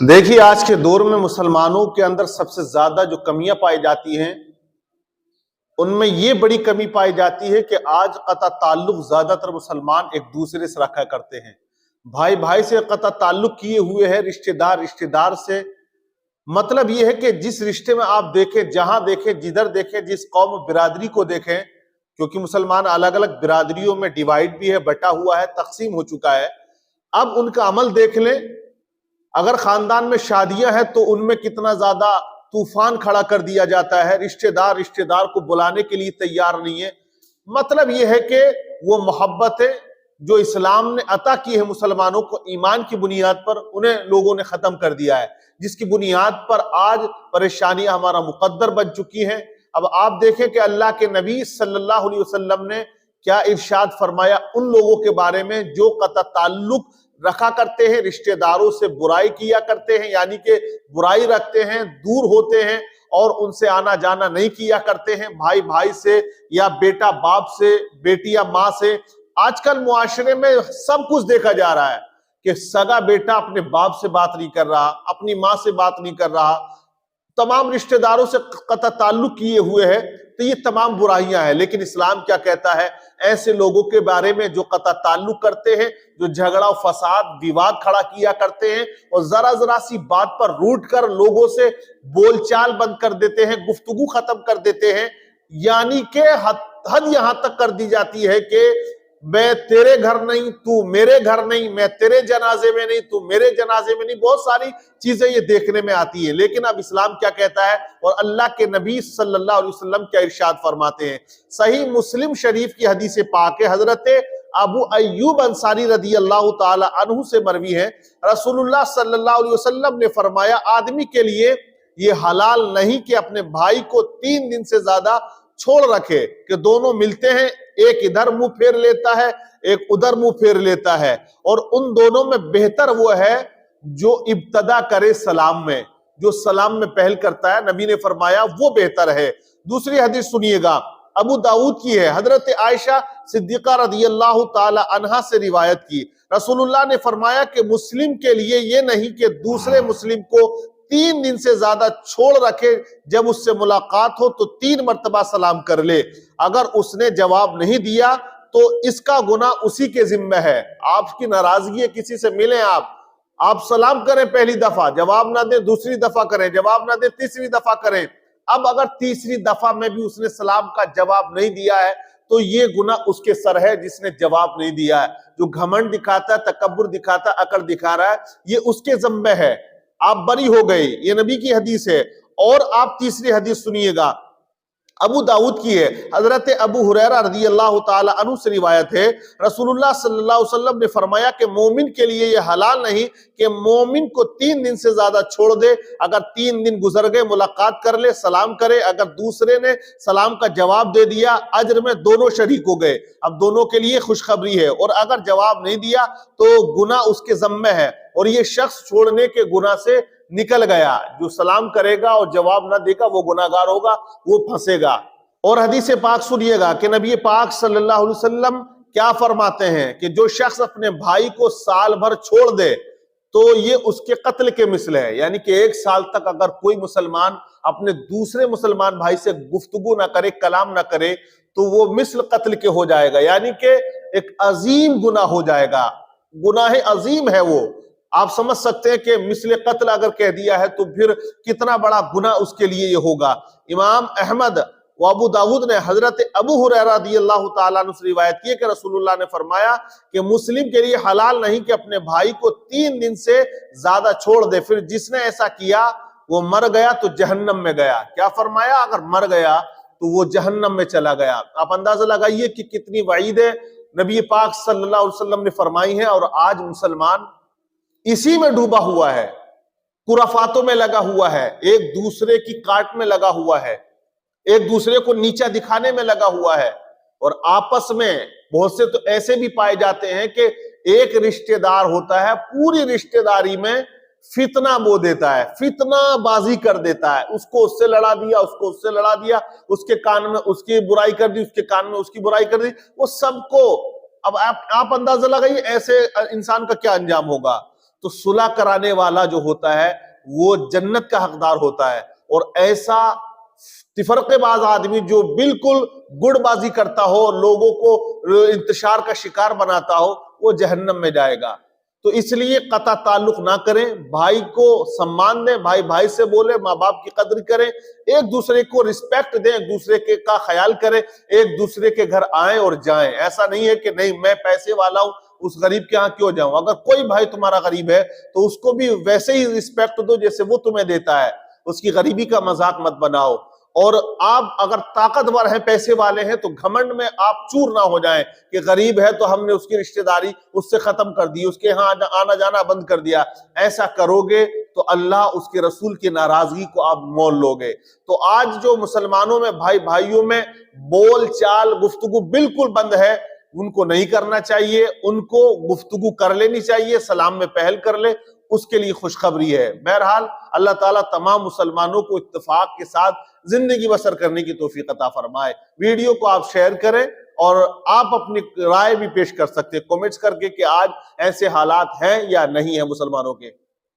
دیکھیے آج کے دور میں مسلمانوں کے اندر سب سے زیادہ جو کمیاں پائی جاتی ہیں ان میں یہ بڑی کمی پائی جاتی ہے کہ آج قطع تعلق زیادہ تر مسلمان ایک دوسرے سے رکھا کرتے ہیں، بھائی بھائی سے قطع تعلق کیے ہوئے ہیں، رشتہ دار سے۔ مطلب یہ ہے کہ جس رشتے میں آپ دیکھیں، جہاں دیکھیں، جدھر دیکھیں، جس قوم و برادری کو دیکھیں، کیونکہ مسلمان الگ الگ برادریوں میں ڈیوائیڈ بھی ہے، بٹا ہوا ہے، تقسیم ہو چکا ہے۔ اب ان کا عمل دیکھ لیں، اگر خاندان میں شادیاں ہیں تو ان میں کتنا زیادہ طوفان کھڑا کر دیا جاتا ہے، رشتہ دار کو بلانے کے لیے تیار نہیں ہے۔ مطلب یہ ہے کہ وہ محبت ہے جو اسلام نے عطا کی ہے مسلمانوں کو ایمان کی بنیاد پر، انہیں لوگوں نے ختم کر دیا ہے، جس کی بنیاد پر آج پریشانیاں ہمارا مقدر بن چکی ہیں۔ اب آپ دیکھیں کہ اللہ کے نبی صلی اللہ علیہ وسلم نے کیا ارشاد فرمایا ان لوگوں کے بارے میں جو قطع تعلق رکھا کرتے ہیں، رشتہ داروں سے برائی کیا کرتے ہیں، یعنی کہ برائی رکھتے ہیں، دور ہوتے ہیں اور ان سے آنا جانا نہیں کیا کرتے ہیں، بھائی بھائی سے یا بیٹا باپ سے، بیٹی یا ماں سے۔ آج کل معاشرے میں سب کچھ دیکھا جا رہا ہے کہ سگا بیٹا اپنے باپ سے بات نہیں کر رہا، اپنی ماں سے بات نہیں کر رہا، تمام رشتہ داروں سے قطع تعلق کیے ہوئے ہے۔ تو یہ تمام برائیاں ہیں، لیکن اسلام کیا کہتا ہے ایسے لوگوں کے بارے میں جو قطع تعلق کرتے ہیں، جو جھگڑا و فساد وواد کھڑا کیا کرتے ہیں اور ذرا سی بات پر روٹ کر لوگوں سے بول چال بند کر دیتے ہیں، گفتگو ختم کر دیتے ہیں، یعنی کہ حد یہاں تک کر دی جاتی ہے کہ میں تیرے گھر نہیں، تو میرے گھر نہیں، میں تیرے جنازے میں نہیں، تو میرے جنازے میں نہیں، بہت ساری چیزیں یہ دیکھنے میں آتی ہیں۔ لیکن اب اسلام کیا کہتا ہے اور اللہ کے نبی صلی اللہ علیہ وسلم کیا ارشاد فرماتے ہیں؟ صحیح مسلم شریف کی حدیث پاک ہے، حضرت ابو ایوب انصاری رضی اللہ تعالی عنہ سے مروی ہے، رسول اللہ صلی اللہ علیہ وسلم نے فرمایا آدمی کے لیے یہ حلال نہیں کہ اپنے بھائی کو 3 دن سے زیادہ چھوڑ رکھے، کہ دونوں ملتے ہیں، ایک ادھر منہ پھیر لیتا ہے، ایک ادھر منہ پھیر لیتا ہے، اور ان دونوں میں بہتر وہ ہے جو ابتدا کرے سلام میں، جو سلام میں پہل کرتا ہے، نبی نے فرمایا وہ بہتر ہے۔ دوسری حدیث سنیے گا، ابو داؤد کی ہے، حضرت عائشہ صدیقہ رضی اللہ تعالی عنہا سے روایت کی، رسول اللہ نے فرمایا کہ مسلم کے لیے یہ نہیں کہ دوسرے مسلم کو 3 دن سے زیادہ چھوڑ رکھے، جب اس سے ملاقات ہو تو 3 مرتبہ سلام کر لے، اگر اس نے جواب نہیں دیا تو اس کا گناہ اسی کے ذمہ ہے۔ آپ کی ناراضگی ہے، کسی سے ملیں، آپ سلام کریں، پہلی دفعہ جواب نہ دیں، دوسری دفعہ کریں، جواب نہ دیں، تیسری دفعہ کریں۔ اب اگر تیسری دفعہ میں بھی اس نے سلام کا جواب نہیں دیا ہے تو یہ گناہ اس کے سر ہے جس نے جواب نہیں دیا ہے۔ جو گھمنڈ دکھاتا ہے، تکبر دکھاتا ہے، عقل دکھا رہا ہے، یہ اس کے ذمہ ہے، آپ بری ہو گئے، یہ نبی کی حدیث ہے۔ اور آپ تیسری حدیث سنیے گا، ابو داؤد کی ہے، حضرت ابو ہریرہ رضی اللہ تعالی عنہ سے روایت ہے، رسول اللہ صلی اللہ علیہ وسلم نے فرمایا کہ مومن کے لیے یہ حلال نہیں کہ مومن کو 3 دن سے زیادہ چھوڑ دے، اگر 3 دن گزر گئے ملاقات کر لے، سلام کرے، اگر دوسرے نے سلام کا جواب دے دیا اجر میں دونوں شریک ہو گئے، اب دونوں کے لیے خوشخبری ہے، اور اگر جواب نہیں دیا تو گناہ اس کے ذمہ ہے، اور یہ شخص چھوڑنے کے گناہ سے نکل گیا۔ جو سلام کرے گا اور جواب نہ دے گا وہ گناہگار ہوگا، وہ پھنسے گا۔ اور حدیث پاک سنیے گا کہ نبی پاک صلی اللہ علیہ وسلم کیا فرماتے ہیں کہ جو شخص اپنے بھائی کو سال بھر چھوڑ دے تو یہ اس کے قتل کے مثل ہے، یعنی کہ 1 سال تک اگر کوئی مسلمان اپنے دوسرے مسلمان بھائی سے گفتگو نہ کرے، کلام نہ کرے، تو وہ مثل قتل کے ہو جائے گا، یعنی کہ ایک عظیم گناہ ہو جائے گا، گناہ عظیم ہے وہ۔ آپ سمجھ سکتے ہیں کہ مثل قتل اگر کہہ دیا ہے تو پھر کتنا بڑا گناہ اس کے لیے یہ ہوگا۔ امام احمد و ابو داؤد نے حضرت ابو ہریرہ رضی اللہ تعالیٰ عنہ سے روایت کی ہے کہ رسول اللہ نے فرمایا کہ مسلم کے لیے حلال نہیں کہ اپنے بھائی کو 3 دن سے زیادہ چھوڑ دے، پھر جس نے ایسا کیا وہ مر گیا تو جہنم میں گیا۔ کیا فرمایا؟ اگر مر گیا تو وہ جہنم میں چلا گیا۔ آپ اندازہ لگائیے کہ کتنی وعیدیں نبی پاک صلی اللہ علیہ وسلم نے فرمائی ہیں، اور آج مسلمان اسی میں ڈوبا ہوا ہے، خرافاتوں میں لگا ہوا ہے، ایک دوسرے کی کاٹ میں لگا ہوا ہے، ایک دوسرے کو نیچا دکھانے میں لگا ہوا ہے، اور آپس میں بہت سے تو ایسے بھی پائے جاتے ہیں کہ ایک رشتہ دار ہوتا ہے، پوری رشتہ داری میں فتنہ بو دیتا ہے، فتنہ بازی کر دیتا ہے، اس کو اس سے لڑا دیا، اس کو اس سے لڑا دیا، اس کے کان میں اس کی برائی کر دی، اس کے کان میں اس کی برائی کر دی، وہ سب کو اب آپ اندازہ لگائیے ایسے انسان کا کیا انجام ہوگا۔ تو صلح کرانے والا جو ہوتا ہے وہ جنت کا حقدار ہوتا ہے، اور ایسا تفرقے باز آدمی جو بالکل گڑ بازی کرتا ہو، لوگوں کو انتشار کا شکار بناتا ہو، وہ جہنم میں جائے گا۔ تو اس لیے قطع تعلق نہ کریں، بھائی کو سمان دیں، بھائی بھائی سے بولے، ماں باپ کی قدر کریں، ایک دوسرے کو رسپیکٹ دیں، ایک دوسرے کا خیال کریں، ایک دوسرے کے گھر آئیں اور جائیں۔ ایسا نہیں ہے کہ نہیں میں پیسے والا ہوں اس غریب کے ہاں کیوں جاؤں۔ اگر کوئی بھائی تمہارا غریب ہے تو اس کو بھی ویسے ہی رسپیکٹ دو جیسے وہ تمہیں دیتا ہے، اس کی غریبی کا مذاق مت بناؤ۔ اور آپ اگر طاقتور ہیں، پیسے والے ہیں، تو گھمنڈ میں آپ چور نہ ہو جائیں کہ غریب ہے تو ہم نے اس کی رشتہ داری اس سے ختم کر دی، اس کے ہاں آنا جانا بند کر دیا۔ ایسا کرو گے تو اللہ اس کے رسول کی ناراضگی کو آپ مول لو گے۔ تو آج جو مسلمانوں میں بھائی بھائیوں میں بول چال گفتگو بالکل بند ہے، ان کو نہیں کرنا چاہیے، ان کو گفتگو کر لینی چاہیے، سلام میں پہل کر لے، اس کے لیے خوشخبری ہے۔ بہرحال اللہ تعالیٰ تمام مسلمانوں کو اتفاق کے ساتھ زندگی بسر کرنے کی توفیق عطا فرمائے۔ ویڈیو کو آپ شیئر کریں، اور آپ اپنی رائے بھی پیش کر سکتے ہیں کومنٹس کر کے کہ آج ایسے حالات ہیں یا نہیں ہیں مسلمانوں کے۔